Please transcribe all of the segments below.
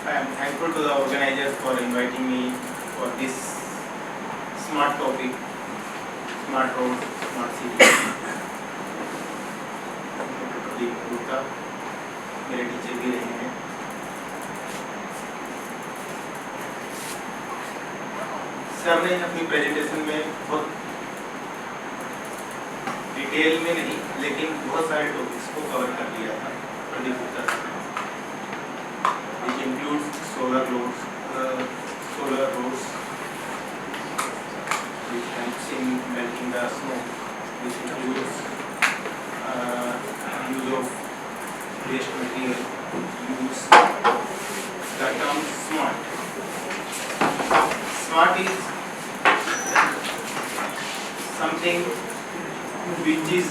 I am thankful to the organizers for inviting me for this smart topic, smart roads, smart city. Gupta मेरे teacher भी रहे हैं। Sir ने अपनी presentation में बहुत डिटेल में नहीं लेकिन बहुत सारे टॉपिक्स को कवर कर लिया था प्रदीप गुप्ता सर ने, which includes solar roads, which helps in melting the snow, which includes use of waste material, use the term smart. Smart is something which is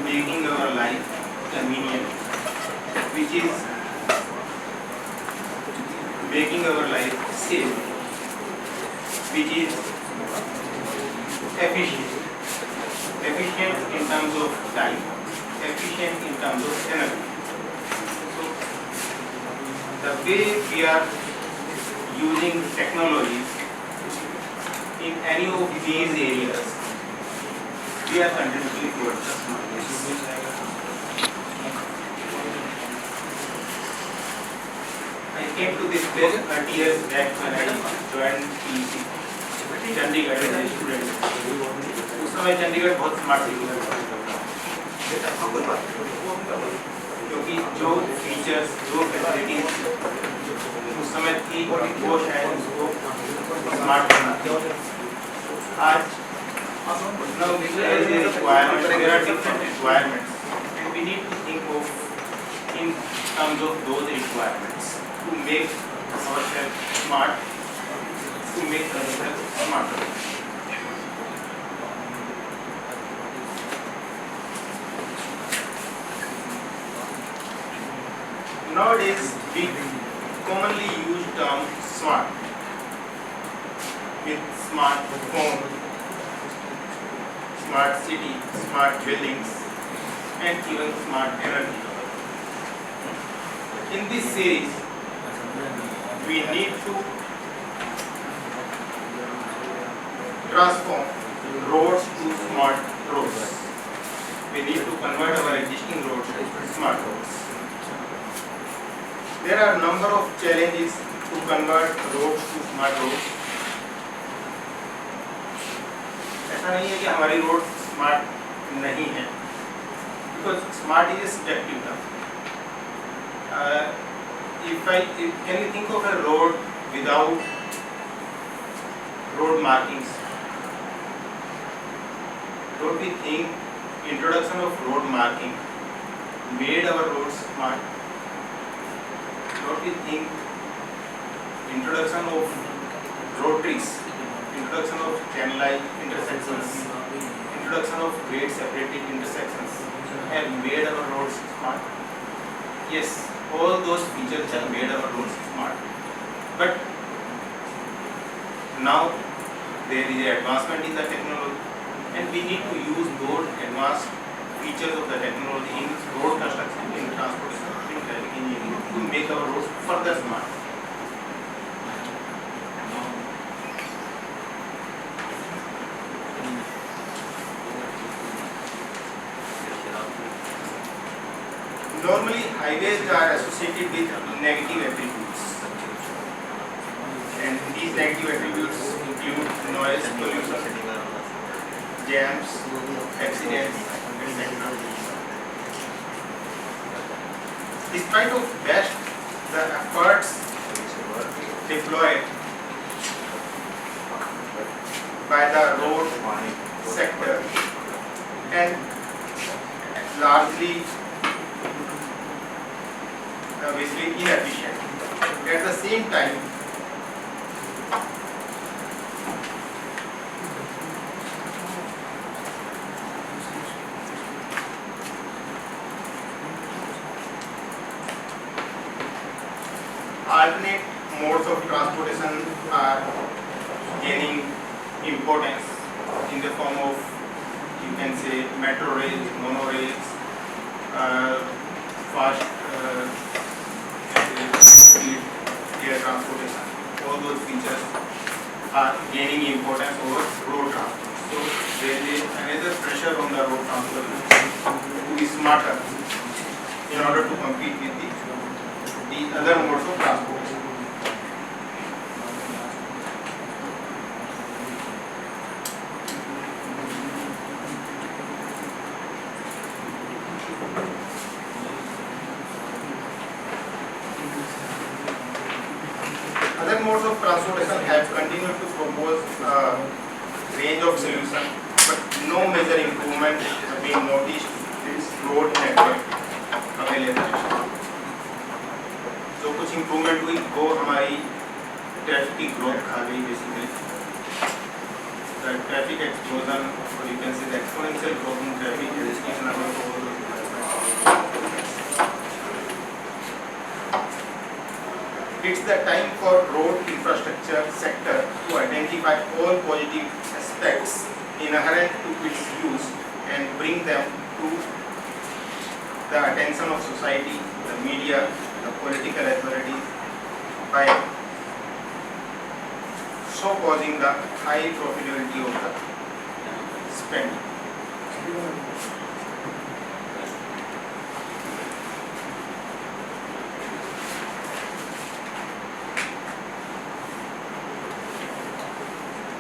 making our life convenient, which is making our life safe, which is efficient in terms of time, efficient in terms of energy. So the way we are using technologies in any of these areas, we are contributing towards the smartness. I came to this place 30 years back when I joined PEC, Chandigarh as a student. उस समय चंडीगढ़ बहुत smart city था, क्योंकि जो features, जो facilities उस समय थी वो शायद उसको स्मार्ट करना थी। आज now as a requirement, there are different requirements, and we need to think of in terms of those requirements to make ourselves smart, to make ourselves smarter. Nowadays, we commonly use term smart with smartphone, smart city, smart buildings, and even smart energy. In this series, we need to transform roads to smart roads. We need to convert our existing roads to smart roads. There are a number of challenges to convert roads to smart roads. ऐसा नहीं है कि हमारी road smart नहीं है, because smart is a subjective term. Can you think of a road without road markings? Don't we think introduction of road marking made our roads smart? Don't we think introduction of rotaries, introduction of channelized intersections, introduction of grade separated intersections have made our roads smart? Yes, all those features have made our roads smart. But now there is an advancement in the technology, and we need to use those advanced features of the technology in road construction, in transportation, in traffic engineering to make our roads further smart. Normally, highways are associated with negative attributes, and these negative attributes include noise pollution, jams, accidents, etc. Despite of the efforts deployed by the road sector and largely basically inefficient. At the same time, alternate modes of transportation are gaining importance in the form of, you can say, metro rails, monorails, fast speed are gaining importance over road transport. So there is another pressure on the road transport to be smarter in order to compete with the other modes of transport. Other modes of transportation have continued to propose a range of solutions, but no major improvement has been noticed in road network available. जो कुछ improvement हुई वो हमारी traffic की growth खा गई basically. The traffic explosion, or you can say the exponential growth in traffic has taken our overall development. It's the time for road infrastructure sector to identify all positive aspects inherent to its use and bring them to the attention of society, the media, the political authorities by so causing the high profitability of the spending.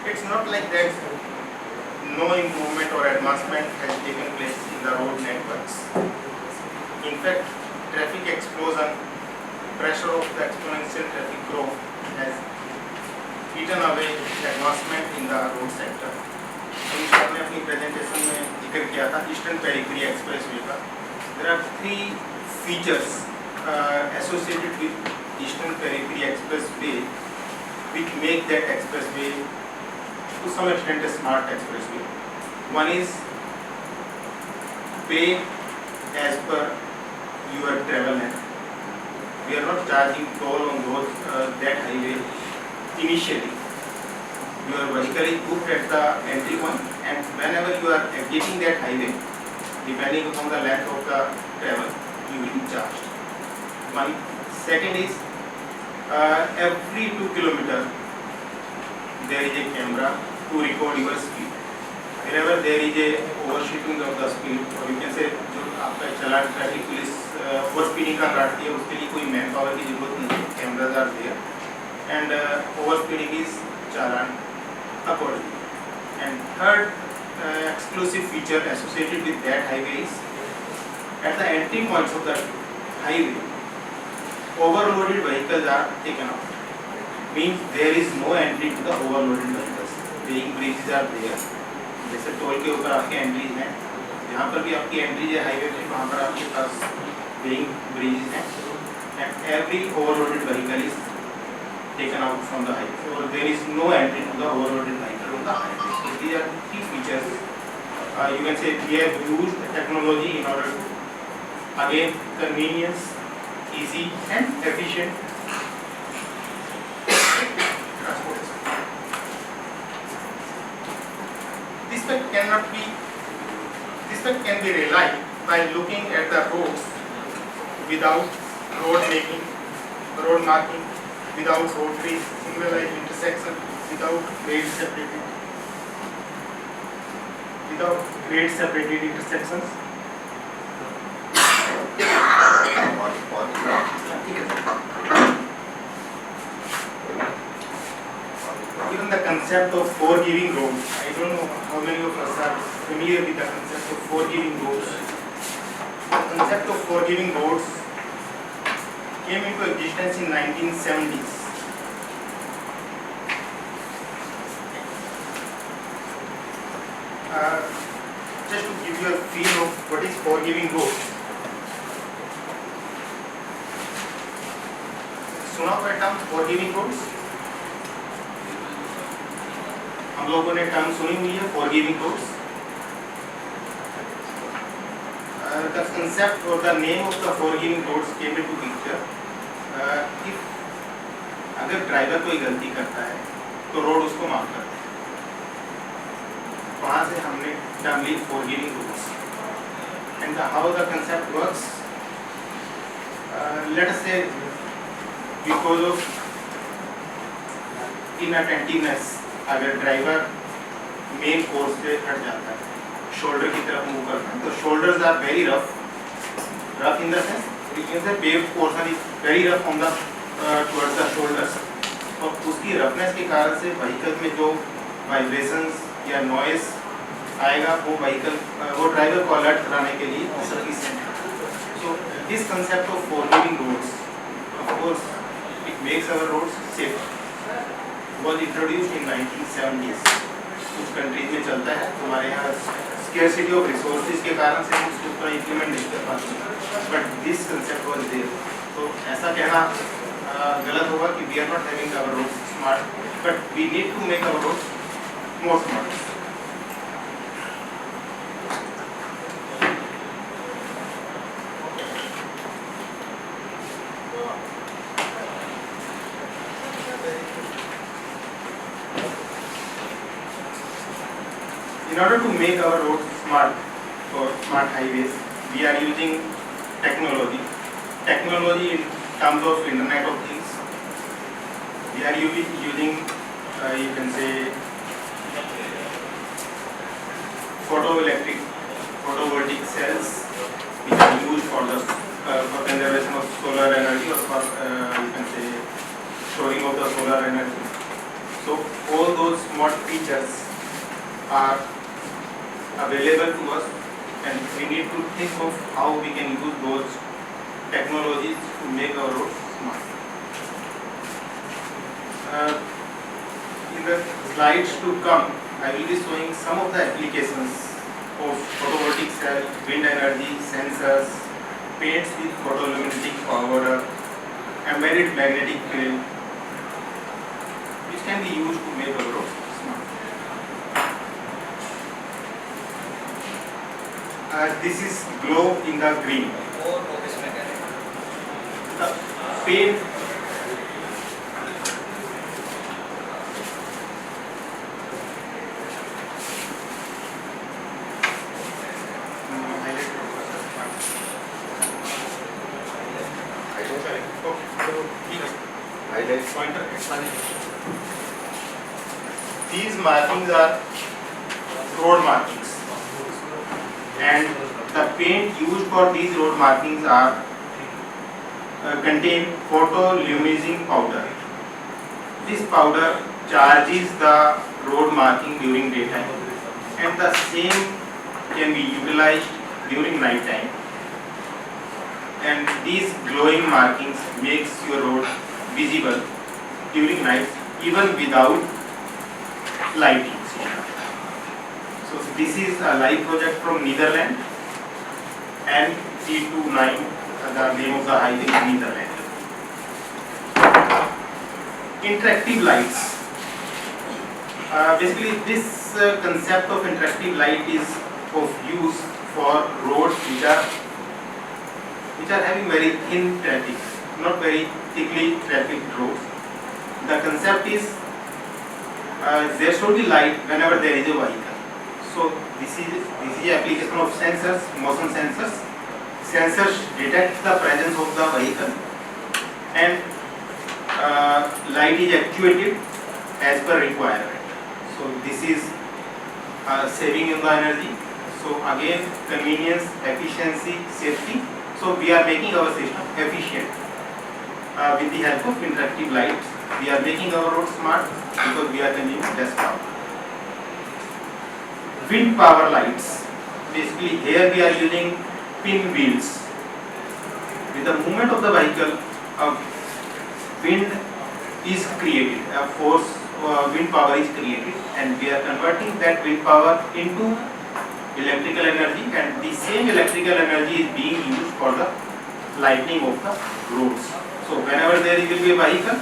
It's not like that no improvement or advancement has taken place in the road networks. In fact, traffic explosion, pressure of the exponential traffic growth has eaten away advancement in the road sector. हमने अपनी presentation में जिक्र किया था Eastern Periphery Expressway का. There are three features associated with Eastern Periphery Expressway which make that expressway to some extent a smart expressway. One is pay as per your travel length. We are not charging toll on those that highway initially. Your vehicle is booked at the entry point, and whenever you are exiting that highway, depending upon the length of the travel, you will be charged. One. Second is every 2 kilometers there is a camera to record your speed. Wherever there is a overshooting of the speed, or you can say जो आपका चालान traffic police over speeding का काटती है उसके लिए कोई man power की जरूरत नहीं है. Cameras are there and over speeding is challan accordingly. And third exclusive feature associated with that highway is at the entry points of the highway, overloaded vehicles are taken out. Means there is no entry to the overloaded vehicles. Weighing bridges are there. जैसे toll के ऊपर आपके entries हैं, जहाँ पर भी आपकी entries है हाईवे पे वहाँ पर आपके पास weighing bridges हैं. And every overloaded vehicle is taken out from the highway, or there is no entry to the overloaded vehicle on the highway. So these are three features. You can say we have used technology in order to again convenience, easy and efficient transportation. This fact can be realized by looking at the roads without road marking, without rotaries, single line intersection, without grade separated intersections. Even the concept of forgiving roads. I don't know how many of us are familiar with the concept of forgiving roads. The concept of forgiving roads came into existence in 1970s. Just to give you a feel of what is forgiving roads. सुना हुआ term forgiving roads? हम लोगों ने term सुनी हुई है forgiving roads. The concept or the name of the forgiving roads came into picture. If अगर driver कोई गलती करता है तो रोड उसको माफ करता है. वहाँ से हमने टर्म ली forgiving roads. And how the concept works? Let us say because of inattentiveness अगर ड्राइवर मेन कोर्स से हट जाता है, शोल्डर की तरफ मूव करता है, तो shoulders are very rough in the sense you can say paved portion is very rough on the towards the shoulders, और उसकी रफनेस के कारण से व्हीकल में जो वाइब्रेशंस या नॉइस आएगा वो ड्राइवर को अलर्ट कराने के लिए सफिशिएंट है. So this concept of forgiving roads, of course it makes our roads safe, was introduced in 1970s. कुछ कंट्रीज में चलता है, हमारे यहाँ स्केर्सिटी ऑफ रिसोर्सेज के कारण से हम उसको पूरा इम्प्लीमेंट नहीं कर पाते, but this concept was there. तो ऐसा कहना गलत होगा कि we are not having our roads smart, but we need to make our roads more smart. In order to make our roads smart or smart highways, we are using technology. Technology in terms of Internet of Things. We are using you can say photovoltaic cells, which are used for the for conservation of solar energy, or for you can say storing of the solar energy. So all those smart features are available to us, and we need to think of how we can use those technologies to make our roads smart. In the slides to come, I will be showing some of the applications of photovoltaic cell, wind energy, sensors, paints with photoluminescent powder, embedded magnetic field, which can be used to make our roads smart. This is glow in the green. The paint these markings are road markings, and the paint used for these road markings are contain photoluminescent powder. This powder charges the road marking during daytime, and the same can be utilized during night time. And these glowing markings makes your road visible during night, even without lighting. So this is a live project from Netherlands, and T29, the name of the highway in Netherlands. Interactive lights. Basically, this concept of interactive light is of use for roads which are having very thin traffic, not very thickly trafficked roads. The concept is there should be light whenever there is a vehicle. So this is application of sensors, motion sensors. Sensors detect the presence of the vehicle, and light is actuated as per requirement. So this is saving in the energy. So again, convenience, efficiency, safety. So we are making our system efficient with the help of interactive lights. We are making our road smart because we are consuming less power. Wind power lights. Basically, here we are using pinwheels. With the movement of the vehicle, wind is created. A force, wind power is created, and we are converting that wind power into electrical energy, and the same electrical energy is being used for the lighting of the roads. So whenever there will be a vehicle,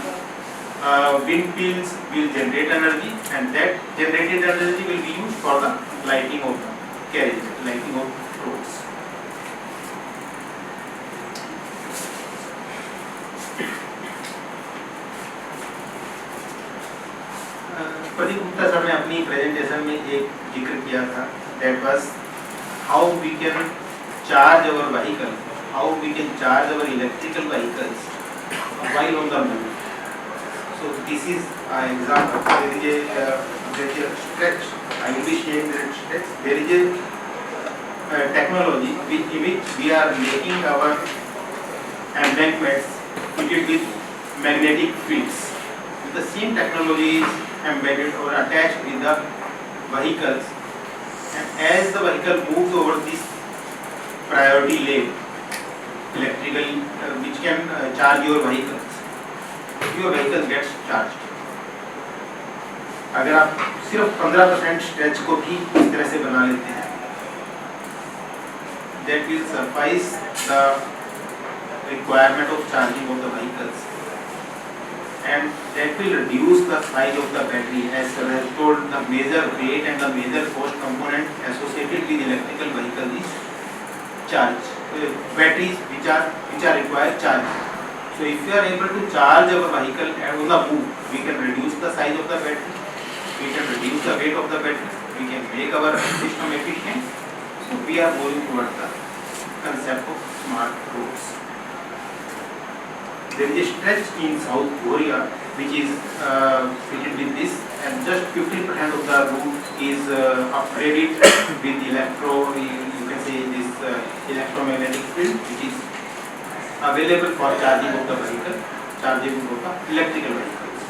wind fields will generate energy, and that generated energy will be used for the lighting of the carriage, lighting of roads. Pradeep Gupta sir ने अपनी presentation में एक जिक्र किया था, that was how we can charge our vehicle, how we can charge our electrical vehicles while on the move. So this is an example. There is a stretch. I will be sharing that stretch. There is a technology in which we are making our embankments fitted with magnetic fields. The same technology is embedded or attached with the vehicles, and as the vehicle moves over this priority lane, electrical which can charge your vehicle gets charged. अगर आप सिर्फ 15% stretch को भी इस तरह से बना लेते हैं, that will suffice the requirement of charging of the vehicles, and that will reduce the size of the battery. As I have told, the major weight and the major cost component associated with electrical vehicle is charge. Batteries which are require charge. So if we are able to charge our vehicle and on the move, we can reduce the size of the battery, we can reduce the weight of the battery, we can make our system efficient. So we are going towards the concept of smart roads. There is a stretch in South Korea which is fitted with this, and just 50% of the route is upgraded with you can say this electromagnetic field, which is available for charging of the vehicle, charging of the electrical vehicles.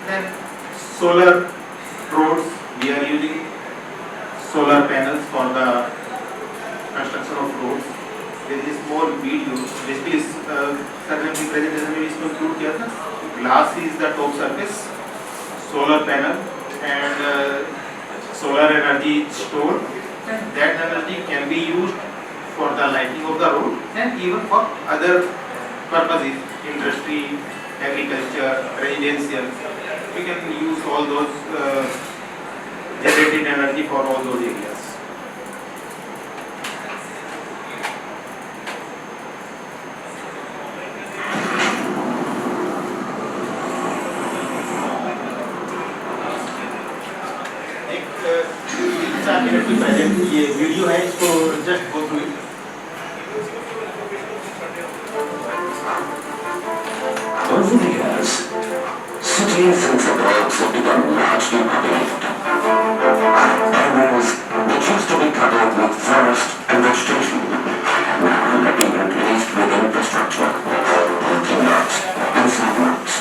Then solar roads, we are using solar panels for the construction of roads. There is a small video, basically presentation में इसको include किया था. Glass is the top surface, solar panel, and solar energy is stored, and that energy can be used for the lighting of the road and even for other purposes, industry, agriculture, residential. We can use all those generated energy for all those areas. ये video है, इसको just go through it. Over the years, cities and suburbs have become largely populated. Areas which used to be covered with forest and vegetation now have been replaced with infrastructure, parking lots and sidewalks.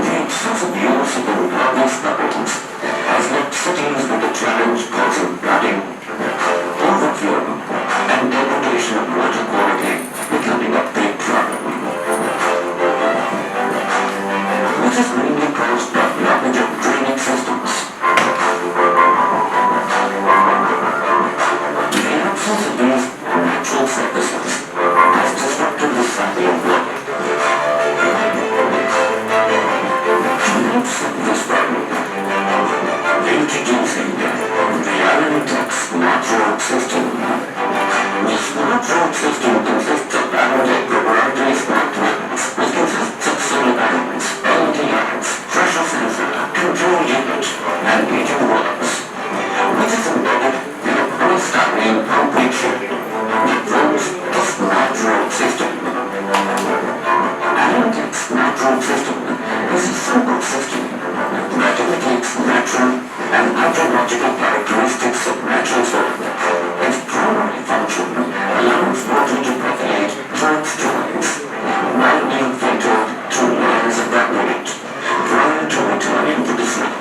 The excessive use of impervious coverings has left cities with the challenge causing flooding, overflow, and degradation of water quality becoming a big problem. This is mainly caused by blockage of drainage systems. The absence of these natural surfaces has disrupted the cycle of water. To offset this problem, introducing the Aerotex Smart Road System. The Smart Road System consists of Aerotex proprietary smart lines, which consists of solar panels, LED lights, pressure sensor, control unit, and meter works, which is embedded in a polystyrene concrete shade that forms the Smart Road System. Aerotex Smart Road System is a simple system that imitates natural and hydrological characteristics of natural soil. Its primary function allows water to percolate through its joints while being filtered through layers of evaporate prior to returning to the sea.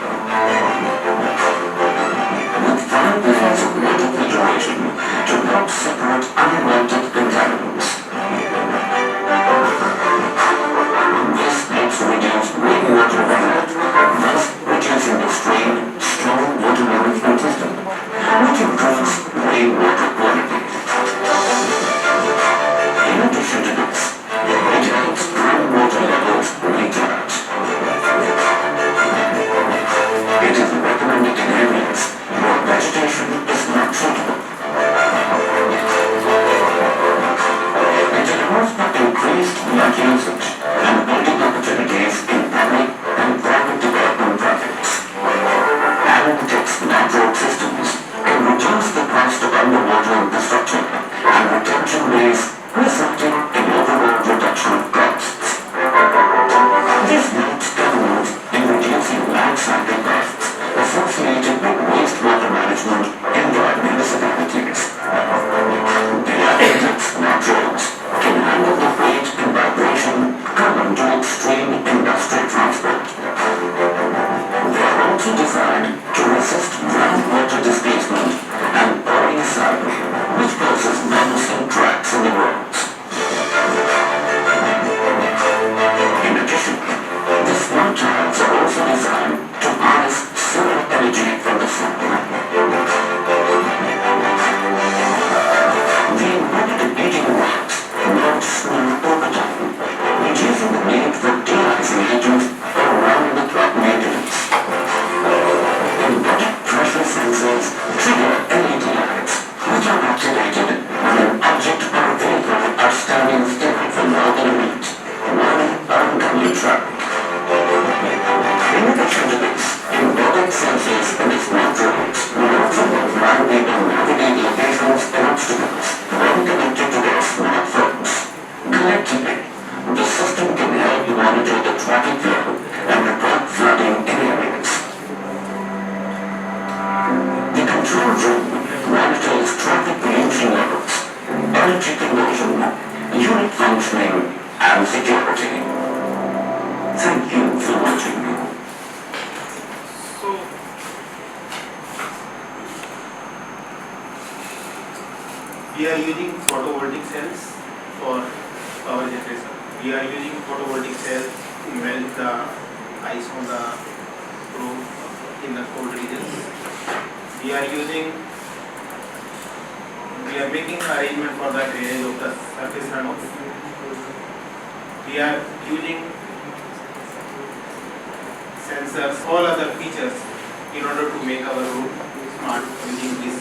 With 5 layers of water filtration to help separate unwanted contaminants. This helps reduce rainwater runoff, thus reducing the strain stormwater management system, which improves rainwater quality. In addition to this, it helps groundwater levels recharge. It is recommended in areas where vegetation is not suitable. It allows for increased land usage and building opportunities in public and private development projects. Aerotex Smart Road Systems can reduce the cost of underwater infrastructure and retention ways, resulting in overall reduction We are using photovoltaic cells to melt the ice on the road in the cold regions. We are making arrangement for the drainage of the surface runoff. We are using sensors, all other features in order to make our road smart using these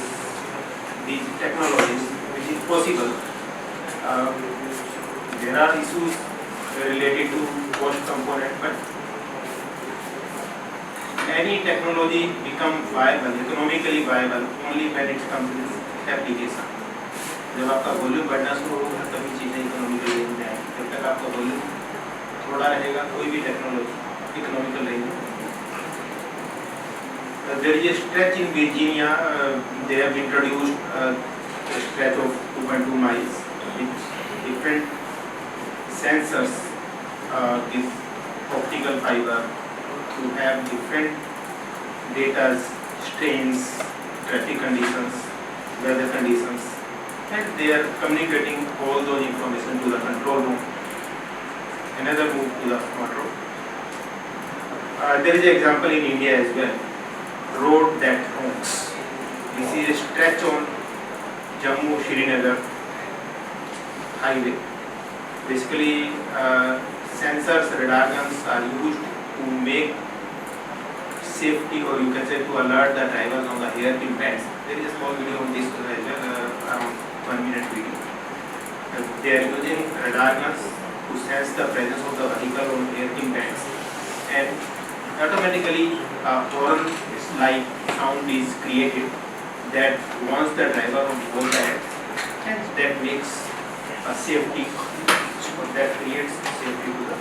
technologies, which is possible. There are issues related to cost component, but any technology becomes viable, economically viable, only when it comes with application. जब आपका volume बढ़ना शुरू होगा तभी चीज़ें economical range में आएंगी. जब तक आपका वॉल्यूम थोड़ा रहेगा कोई भी टेक्नोलॉजी इकोनॉमिकल रेंज में. There is a stretch in Virginia. They have introduced a stretch of 2.2 miles with different sensors with optical fiber to have different data, strains, traffic conditions, weather conditions, and they are communicating all those information to the control room. Another move to the smart road. There is an example in India as well. Road that honks. This is a stretch on Jammu-Srinagar highway. Basically, sensors, radar guns are used to make safety, or you can say to alert the drivers on the hairpin bends. There is a small video on this as well, around 1 minute video. They are using radar guns to sense the presence of the vehicle on hairpin bends, and automatically a horn-like sound is created that warns the driver of all that, and that makes a safety, or that creates safety to the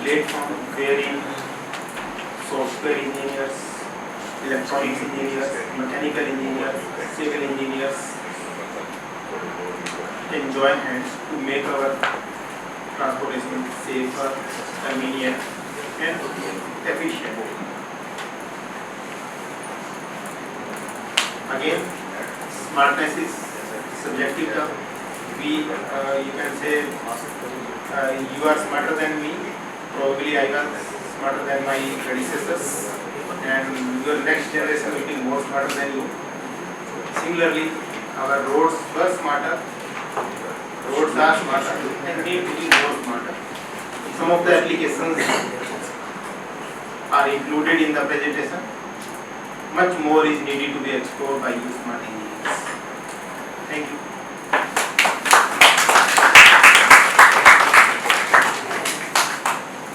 platform wherein software engineers, electronics engineers, mechanical engineers, civil engineers can join hands to make our transportation safer, convenient, and efficient. Again, smartness is subjective term. You can say you are smarter than me. Probably I was smarter than my predecessors, and your next generation will be more smarter than you. Similarly, our roads were smarter. Roads are smarter and need to be more smarter. Some of the applications are included in the presentation. Much more is needed to be explored by you smart engineers. Thank you.